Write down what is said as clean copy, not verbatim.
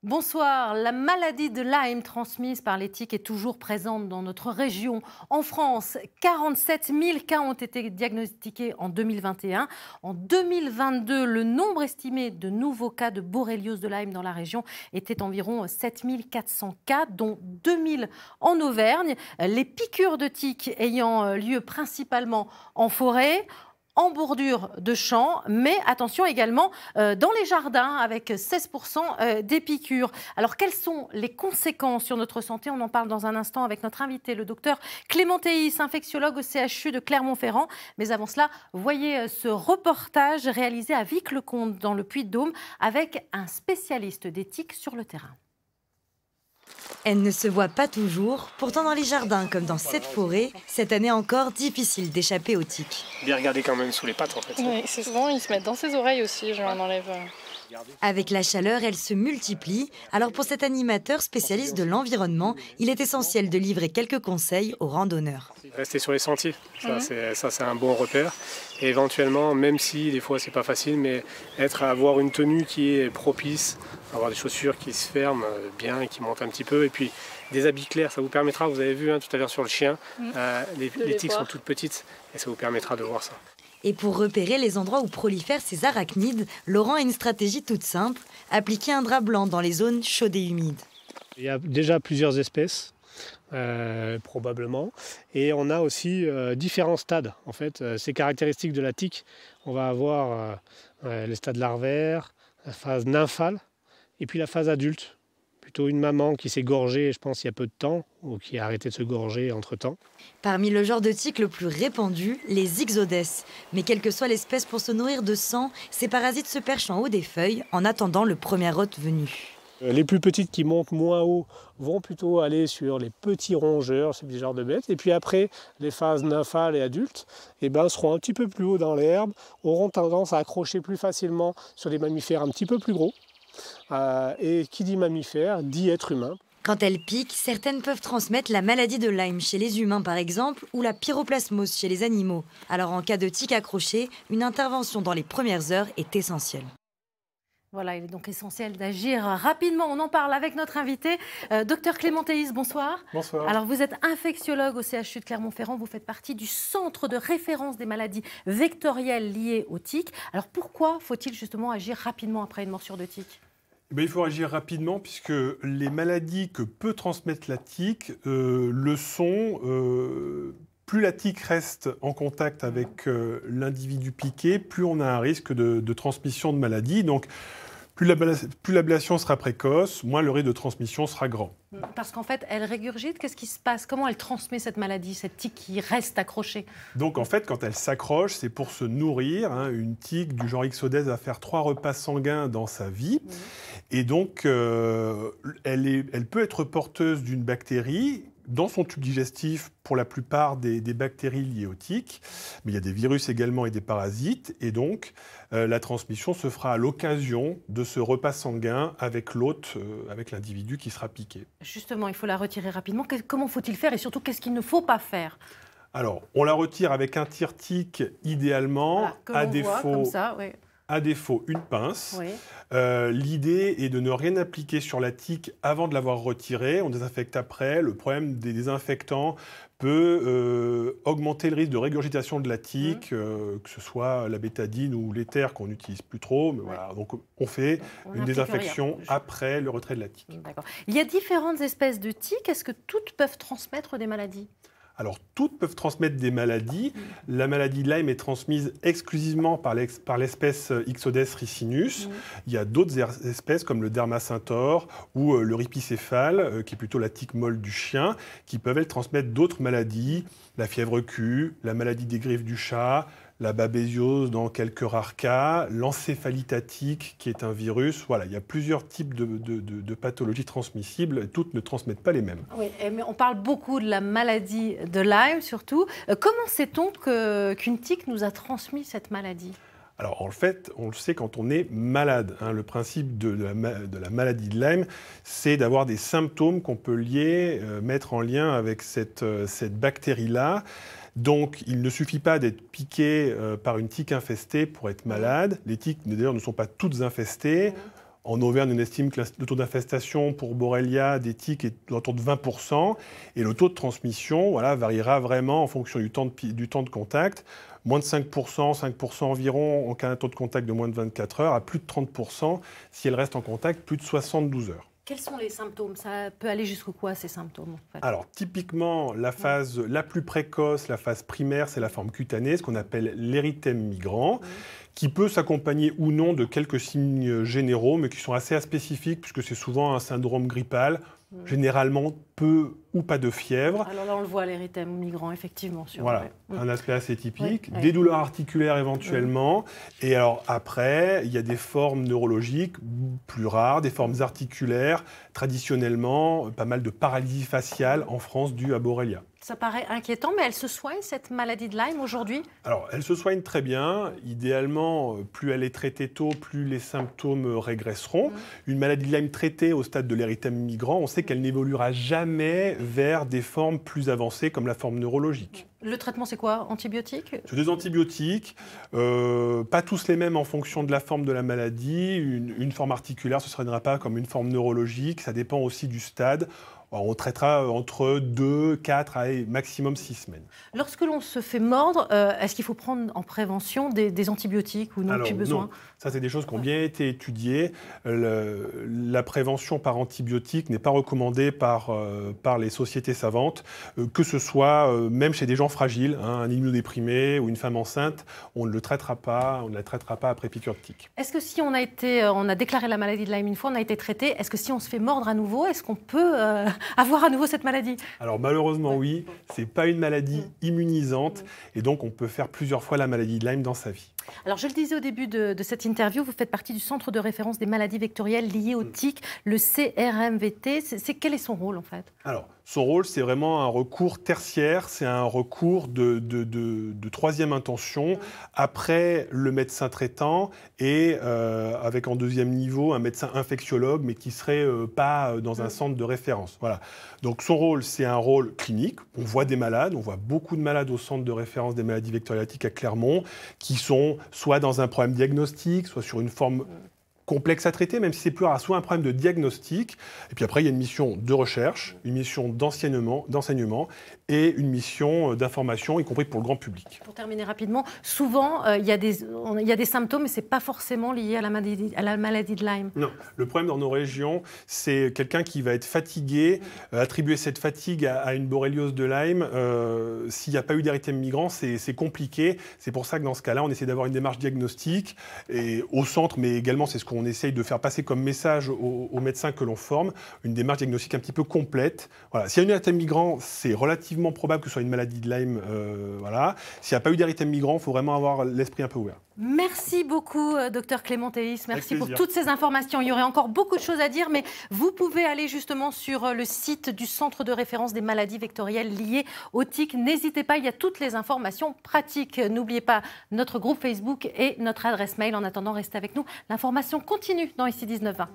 Bonsoir. La maladie de Lyme transmise par les tiques est toujours présente dans notre région. En France, 47 000 cas ont été diagnostiqués en 2021. En 2022, le nombre estimé de nouveaux cas de borréliose de Lyme dans la région était environ 7 400 cas, dont 2 000 en Auvergne. Les piqûres de tiques ayant lieu principalement en forêt, en bordure de champs, mais attention également dans les jardins avec 16% des piqûres. Alors quelles sont les conséquences sur notre santé? On en parle dans un instant avec notre invité, le docteur Clément Théis, infectiologue au CHU de Clermont-Ferrand. Mais avant cela, voyez ce reportage réalisé à Vic-le-Comte dans le Puy-de-Dôme avec un spécialiste des tiques sur le terrain. Elle ne se voit pas toujours, pourtant dans les jardins comme dans cette forêt, cette année encore difficile d'échapper aux tiques. Bien regarder quand même sous les pattes en fait. Oui, c'est souvent ils se mettent dans ses oreilles aussi, je m'en enlève. Avec la chaleur, elles se multiplient. Alors pour cet animateur spécialiste de l'environnement, il est essentiel de livrer quelques conseils aux randonneurs. Rester sur les sentiers, ça c'est un bon repère. Et éventuellement, même si des fois c'est pas facile, mais avoir une tenue qui est propice, avoir des chaussures qui se ferment bien, qui montent un petit peu, et puis des habits clairs, ça vous permettra, vous avez vu tout à l'heure sur le chien, les tiques sont toutes petites et ça vous permettra de voir ça. Et pour repérer les endroits où prolifèrent ces arachnides, Laurent a une stratégie toute simple, appliquer un drap blanc dans les zones chaudes et humides. Il y a déjà plusieurs espèces. Probablement. Et on a aussi différents stades. En fait, c'est caractéristique de la tique. On va avoir le stade larvaire, la phase nymphale et puis la phase adulte. Plutôt une maman qui s'est gorgée, je pense, il y a peu de temps, ou qui a arrêté de se gorger entre-temps. Parmi le genre de tique le plus répandu, les Ixodes. Mais quelle que soit l'espèce pour se nourrir de sang, ces parasites se perchent en haut des feuilles en attendant le premier hôte venu. Les plus petites qui montent moins haut vont plutôt aller sur les petits rongeurs, ce genre de bêtes. Et puis après, les phases nymphales et adultes seront un petit peu plus haut dans l'herbe, auront tendance à accrocher plus facilement sur des mammifères un petit peu plus gros. Et qui dit mammifère, dit être humain. Quand elles piquent, certaines peuvent transmettre la maladie de Lyme chez les humains par exemple, ou la pyroplasmose chez les animaux. Alors en cas de tique accrochée, une intervention dans les premières heures est essentielle. Voilà, il est donc essentiel d'agir rapidement. On en parle avec notre invité, docteur Clément Théis, bonsoir. Bonsoir. Alors, vous êtes infectiologue au CHU de Clermont-Ferrand. Vous faites partie du centre de référence des maladies vectorielles liées aux tiques. Alors, pourquoi faut-il justement agir rapidement après une morsure de tique ? Il faut agir rapidement puisque les maladies que peut transmettre la tique le sont. Plus la tique reste en contact avec l'individu piqué, plus on a un risque de transmission de maladie. Donc, plus l'ablation sera précoce, moins le risque de transmission sera grand. Parce qu'en fait, elle régurgite. Qu'est-ce qui se passe? Comment elle transmet cette maladie, cette tique qui reste accrochée? Donc, en fait, quand elle s'accroche, c'est pour se nourrir. Une tique du genre Ixodes va faire 3 repas sanguins dans sa vie. Et donc, elle peut être porteuse d'une bactérie dans son tube digestif pour la plupart des bactéries liées aux tiques, mais il y a des virus également et des parasites, et donc la transmission se fera à l'occasion de ce repas sanguin avec l'hôte, avec l'individu qui sera piqué. Justement, il faut la retirer rapidement. Comment faut-il faire et surtout, qu'est-ce qu'il ne faut pas faire? Alors, on la retire avec un tire-tique idéalement, voilà, comme ça, oui. À défaut, une pince. Oui. L'idée est de ne rien appliquer sur la tique avant de l'avoir retirée. On désinfecte après. Le problème des désinfectants peut augmenter le risque de régurgitation de la tique, que ce soit la bétadine ou l'éther qu'on n'utilise plus trop. Mais voilà. Donc on fait une désinfection après le retrait de la tique. D'accord. Il y a différentes espèces de tiques. Est-ce que toutes peuvent transmettre des maladies ? Alors, toutes peuvent transmettre des maladies. La maladie de Lyme est transmise exclusivement par l'espèce Ixodes ricinus. Il y a d'autres espèces comme le dermacentor ou le ripicéphale, qui est plutôt la tique molle du chien, qui peuvent elles transmettre d'autres maladies, la fièvre Q, la maladie des griffes du chat, la babésiose dans quelques rares cas, l'encéphalite attique qui est un virus. Voilà, il y a plusieurs types de pathologies transmissibles et toutes ne transmettent pas les mêmes. Oui, mais on parle beaucoup de la maladie de Lyme surtout. Comment sait-on qu'une tique nous a transmis cette maladie ? Alors en fait, on le sait quand on est malade. Le principe de la maladie de Lyme, c'est d'avoir des symptômes qu'on peut mettre en lien avec cette bactérie-là. Donc, il ne suffit pas d'être piqué par une tique infestée pour être malade. Les tiques, d'ailleurs, ne sont pas toutes infestées. En Auvergne, on estime que le taux d'infestation pour Borrelia des tiques est autour de 20%. Et le taux de transmission variera vraiment en fonction du temps de contact. Moins de 5%, 5% environ en cas d'un taux de contact de moins de 24 heures, à plus de 30% si elle reste en contact plus de 72 heures. Quels sont les symptômes? Ça peut aller jusqu'où quoi, ces symptômes en fait? Alors, typiquement, la phase la plus précoce, la phase primaire, c'est la forme cutanée, ce qu'on appelle l'érythème migrant, qui peut s'accompagner ou non de quelques signes généraux, mais qui sont assez aspécifiques, puisque c'est souvent un syndrome grippal, généralement peu ou pas de fièvre. Alors là, on le voit, l'érythème migrant, effectivement. Voilà, un aspect assez typique. Des douleurs articulaires éventuellement. Et alors après, il y a des formes neurologiques plus rares, des formes articulaires. Traditionnellement, pas mal de paralysie faciale en France due à Borrelia. Ça paraît inquiétant, mais elle se soigne, cette maladie de Lyme, aujourd'hui? Alors, elle se soigne très bien. Idéalement, plus elle est traitée tôt, plus les symptômes régresseront. Une maladie de Lyme traitée au stade de l'érythème migrant, on sait qu'elle n'évoluera jamais vers des formes plus avancées comme la forme neurologique. Le traitement, c'est quoi? Antibiotiques? C'est des antibiotiques, pas tous les mêmes en fonction de la forme de la maladie. Une forme articulaire, ce ne sera pas comme une forme neurologique. Ça dépend aussi du stade. On traitera entre 2, 4 et maximum 6 semaines. Lorsque l'on se fait mordre, est-ce qu'il faut prendre en prévention des antibiotiques ou non? Alors, plus besoin? Non. Ça, c'est des choses qui ont bien été étudiées. La prévention par antibiotiques n'est pas recommandée par les sociétés savantes, que ce soit même chez des gens fragiles, un immunodéprimé ou une femme enceinte, on ne la traitera pas après piqûre de tique. Est-ce que si on a déclaré la maladie de Lyme une fois, on a été traité, est-ce que si on se fait mordre à nouveau, est-ce qu'on peut avoir à nouveau cette maladie? Alors malheureusement oui, c'est pas une maladie immunisante et donc on peut faire plusieurs fois la maladie de Lyme dans sa vie. Alors je le disais au début de cette interview, vous faites partie du centre de référence des maladies vectorielles liées aux tiques, le CRMVT. Quel est son rôle en fait? Alors, son rôle, c'est vraiment un recours tertiaire, c'est un recours de troisième intention, après le médecin traitant et avec en deuxième niveau un médecin infectiologue, mais qui ne serait pas dans un centre de référence. Voilà. Donc son rôle, c'est un rôle clinique. On voit des malades, on voit beaucoup de malades au centre de référence des maladies vectorielles à Clermont, qui sont soit dans un problème diagnostique, soit sur une forme complexe à traiter, même si c'est plus rare, soit un problème de diagnostic, et puis après il y a une mission de recherche, une mission d'enseignement et une mission d'information, y compris pour le grand public. Pour terminer rapidement, souvent il y a des symptômes, mais ce n'est pas forcément lié à la maladie de Lyme. Non, le problème dans nos régions, c'est quelqu'un qui va être fatigué, attribuer cette fatigue à une borréliose de Lyme, s'il n'y a pas eu d'érythème migrant, c'est compliqué, c'est pour ça que dans ce cas-là, on essaie d'avoir une démarche diagnostique, et au centre, mais également c'est ce qu'on essaye de faire passer comme message aux médecins que l'on forme, une démarche diagnostique un petit peu complète. Voilà. S'il y a un érythème migrant, c'est relativement probable que ce soit une maladie de Lyme. Voilà. S'il n'y a pas eu d'érythème migrant, il faut vraiment avoir l'esprit un peu ouvert. Merci beaucoup, Dr Clément Théis. Merci pour plaisir. toutes ces informations. Il y aurait encore beaucoup de choses à dire, mais vous pouvez aller justement sur le site du Centre de référence des maladies vectorielles liées aux tiques. N'hésitez pas, il y a toutes les informations pratiques. N'oubliez pas notre groupe Facebook et notre adresse mail. En attendant, restez avec nous. L'information continue dans ICI 1920.